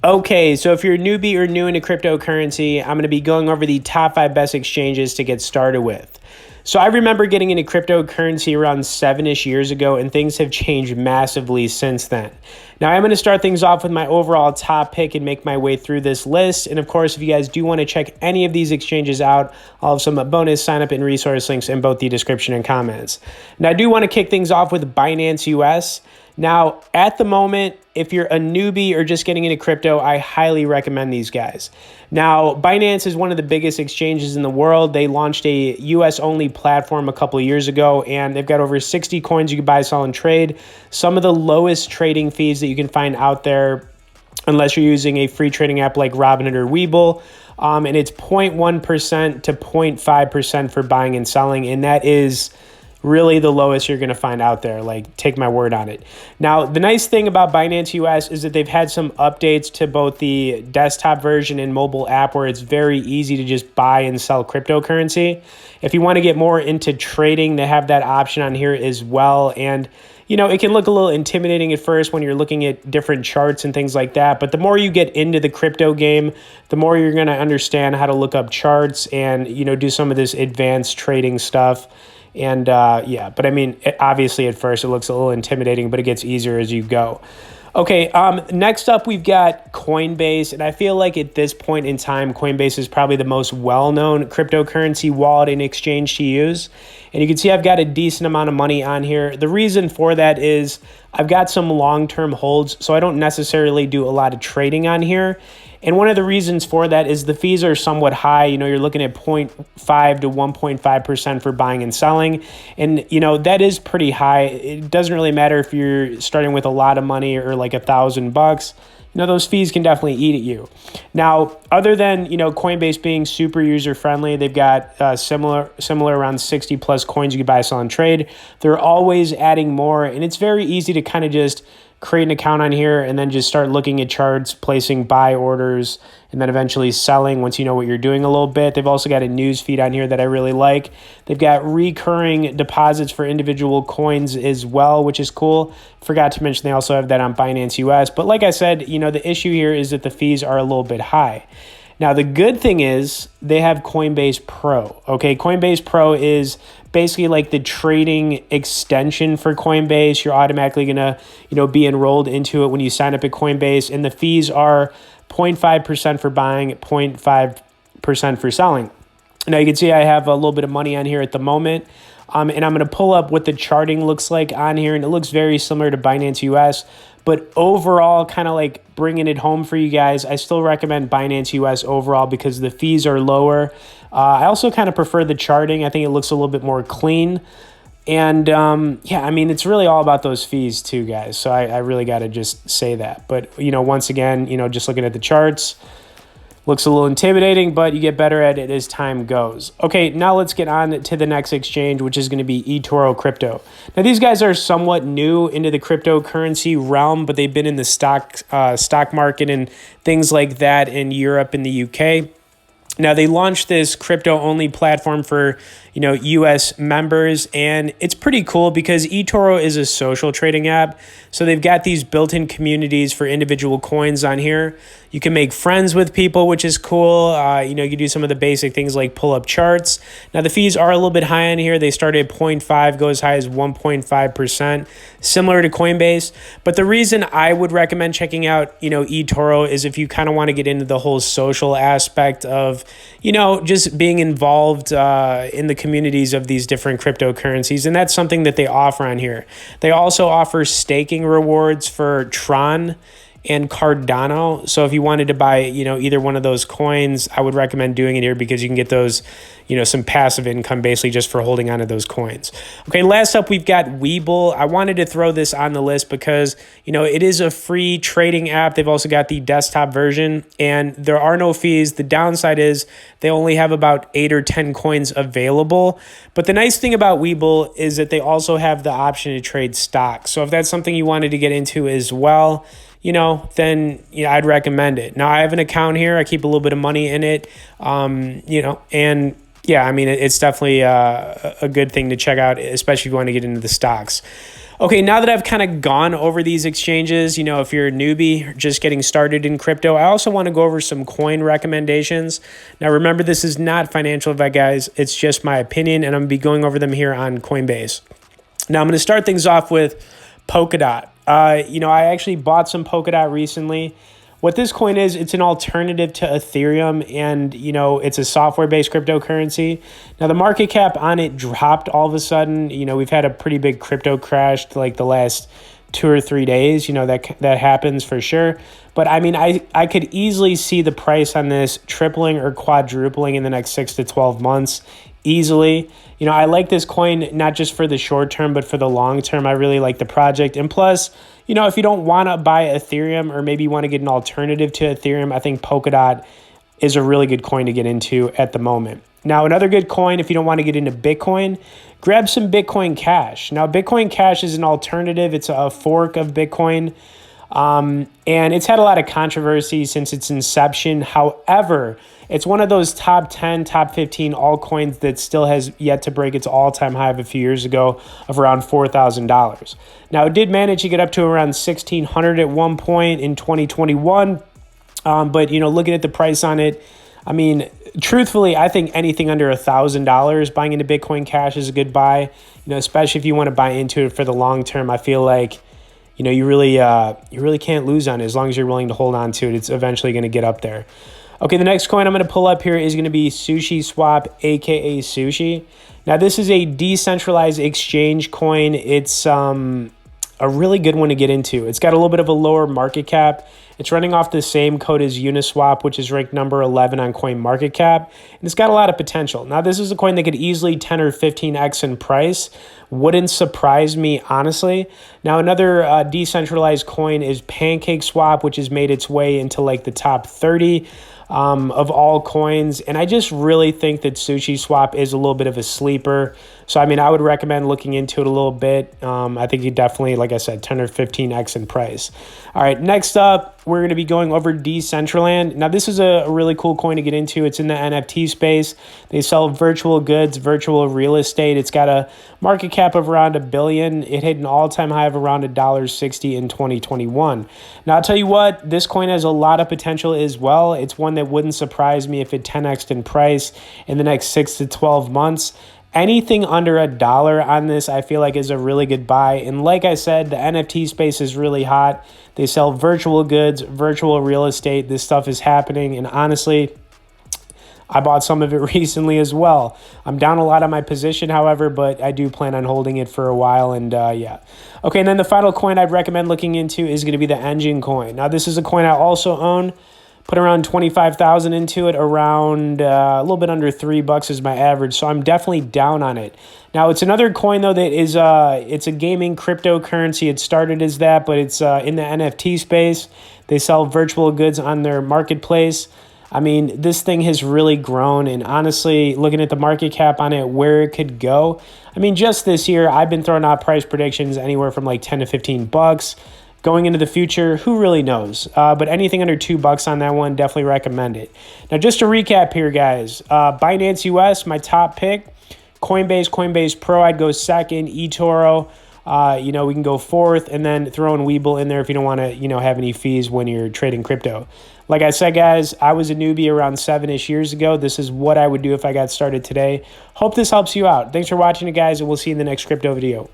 Okay, so if you're a newbie or new into cryptocurrency, I'm going to be going over the top 5 best exchanges to get started with. So I remember getting into cryptocurrency around 7-ish years ago, and things have changed massively since then. Now I'm going to start things off with my overall top pick and make my way through this list. And of course, if you guys do want to check any of these exchanges out, I'll have some bonus sign up and resource links in both the description and comments. Now I do want to kick things off with Binance US. Now, at the moment, if you're a newbie or just getting into crypto, I highly recommend these guys. Now, Binance is one of the biggest exchanges in the world. They launched a US-only platform a couple of years ago, and they've got over 60 coins you can buy, sell, and trade. Some of the lowest trading fees that you can find out there, unless you're using a free trading app like Robinhood or Webull. And it's 0.1% to 0.5% for buying and selling, and that is really the lowest you're going to find out there. Like, take my word on it. Now, the nice thing about Binance US is that they've had some updates to both the desktop version and mobile app where it's very easy to just buy and sell cryptocurrency. If you want to get more into trading, they have that option on here as well. And you know, it can look a little intimidating at first when you're looking at different charts and things like that. But the more you get into the crypto game, the more you're going to understand how to look up charts and, you know, do some of this advanced trading stuff. And but I mean, obviously at first it looks a little intimidating, but it gets easier as you go. Okay, next up we've got Coinbase, and I feel like at this point in time, Coinbase is probably the most well-known cryptocurrency wallet and exchange to use. And you can see I've got a decent amount of money on here. The reason for that is I've got some long-term holds, so I don't necessarily do a lot of trading on here. And one of the reasons for that is the fees are somewhat high. You know, you're looking at 0.5 to 1.5% for buying and selling. And, you know, that is pretty high. It doesn't really matter if you're starting with a lot of money or like $1,000. You know, those fees can definitely eat at you. Now, other than, you know, Coinbase being super user-friendly, they've got similar around 60 plus coins you can buy, sell, and trade. They're always adding more, and it's very easy to kind of just create an account on here and then just start looking at charts, placing buy orders, and then eventually selling once you know what you're doing a little bit. They've also got a news feed on here that I really like. They've got recurring deposits for individual coins as well, which is cool. Forgot to mention they also have that on Binance US. But like I said, you know, the issue here is that the fees are a little bit high. Now, the good thing is they have Coinbase Pro. Okay, Coinbase Pro is basically like the trading extension for Coinbase. You're automatically going to, you know, be enrolled into it when you sign up at Coinbase, and the fees are 0.5% for buying, 0.5% for selling. Now, you can see I have a little bit of money on here at the moment. And I'm going to pull up what the charting looks like on here, and it looks very similar to Binance US. But overall, kind of like bringing it home for you guys, I still recommend Binance US overall because the fees are lower. I also kind of prefer the charting. I think it looks a little bit more clean. And yeah, I mean, it's really all about those fees too, guys. So I really got to just say that. But, you know, once again, you know, just looking at the charts, looks a little intimidating, but you get better at it as time goes. Okay, now let's get on to the next exchange, which is going to be Etoro Crypto. Now, these guys are somewhat new into the cryptocurrency realm, but they've been in the stock market and things like that in Europe and the UK. Now, they launched this crypto-only platform for, you know, US members, and it's pretty cool because Etoro is a social trading app. So they've got these built-in communities for individual coins on here. You can make friends with people, which is cool. You know, you can do some of the basic things like pull up charts. Now, the fees are a little bit high on here. They start at 0.5, go as high as 1.5%, similar to Coinbase. But the reason I would recommend checking out, you know, Etoro is if you kind of want to get into the whole social aspect of, you know, just being involved in the communities of these different cryptocurrencies. And that's something that they offer on here. They also offer staking rewards for Tron and Cardano. So if you wanted to buy, you know, either one of those coins, I would recommend doing it here because you can get those, you know, some passive income basically just for holding onto those coins. Okay, last up, we've got Webull. I wanted to throw this on the list because, you know, it is a free trading app. They've also got the desktop version and there are no fees. The downside is they only have about 8 or 10 coins available. But the nice thing about Webull is that they also have the option to trade stocks. So if that's something you wanted to get into as well, you know, then I'd recommend it. Now, I have an account here. I keep a little bit of money in it, you know, and yeah, I mean, it's definitely a good thing to check out, especially if you want to get into the stocks. Okay, now that I've kind of gone over these exchanges, if you're a newbie just getting started in crypto, I also want to go over some coin recommendations. Now, remember, this is not financial advice, guys. It's just my opinion, and I'm going to be going over them here on Coinbase. Now, I'm going to start things off with Polkadot. I actually bought some Polkadot recently. What this coin is, it's an alternative to Ethereum, and, it's a software-based cryptocurrency. Now, the market cap on it dropped all of a sudden. We've had a pretty big crypto crash like the last 2 or 3 days. That happens for sure. But, I could easily see the price on this tripling or quadrupling in the next 6 to 12 months easily. I like this coin not just for the short term, but for the long term. I really like the project. And plus, if you don't want to buy Ethereum or maybe you want to get an alternative to Ethereum, I think Polkadot is a really good coin to get into at the moment. Now, another good coin, if you don't want to get into Bitcoin, grab some Bitcoin Cash. Now, Bitcoin Cash is an alternative. It's a fork of Bitcoin. And it's had a lot of controversy since its inception. However, it's one of those top 10, top 15 altcoins that still has yet to break its all-time high of a few years ago of around $4,000. Now, it did manage to get up to around $1,600 at one point in 2021. But, looking at the price on it, truthfully, I think anything under $1,000 buying into Bitcoin Cash is a good buy, especially if you want to buy into it for the long term. I feel like you really can't lose on it as long as you're willing to hold on to it. It's eventually going to get up there. Okay, the next coin I'm going to pull up here is going to be Sushi Swap, aka Sushi. Now, this is a decentralized exchange coin. It's a really good one to get into. It's got a little bit of a lower market cap. It's running off the same code as Uniswap, which is ranked number 11 on CoinMarketCap, and it's got a lot of potential. Now, this is a coin that could easily 10 or 15x in price. Wouldn't surprise me, honestly. Now, another decentralized coin is PancakeSwap, which has made its way into like the top 30 of all coins. And I just really think that Sushi Swap is a little bit of a sleeper. So, I would recommend looking into it a little bit. I think you definitely, like I said, 10 or 15x in price. All right, next up, we're going to be going over Decentraland. Now, this is a really cool coin to get into. It's in the NFT space. They sell virtual goods, virtual real estate. It's got a market cap of around $1 billion. It hit an all-time high of around $1.60 in 2021. Now, I'll tell you what, this coin has a lot of potential as well. It's one that wouldn't surprise me if it 10x'd in price in the next 6 to 12 months. Anything under $1 on this, I feel like, is a really good buy. And like I said, the NFT space is really hot. They sell virtual goods, virtual real estate. This stuff is happening. And honestly, I bought some of it recently as well. I'm down a lot on my position, however, but I do plan on holding it for a while. And yeah. Okay, and then the final coin I'd recommend looking into is going to be the Engine coin. Now, this is a coin I also own. Put around 25,000 into it, around a little bit under $3 is my average. So I'm definitely down on it. Now, it's another coin, though, that is it's a gaming cryptocurrency. It started as that, but it's in the NFT space. They sell virtual goods on their marketplace. This thing has really grown. And honestly, looking at the market cap on it, where it could go, just this year, I've been throwing out price predictions anywhere from like 10 to 15 bucks. Going into the future, who really knows? But anything under $2 on that one, definitely recommend it. Now, just to recap here, guys, Binance US, my top pick. Coinbase Pro, I'd go second. Etoro, we can go fourth, and then throw in Webull in there if you don't want to, have any fees when you're trading crypto. Like I said, guys, I was a newbie around 7-ish years ago. This is what I would do if I got started today. Hope this helps you out. Thanks for watching it, guys, and we'll see you in the next crypto video.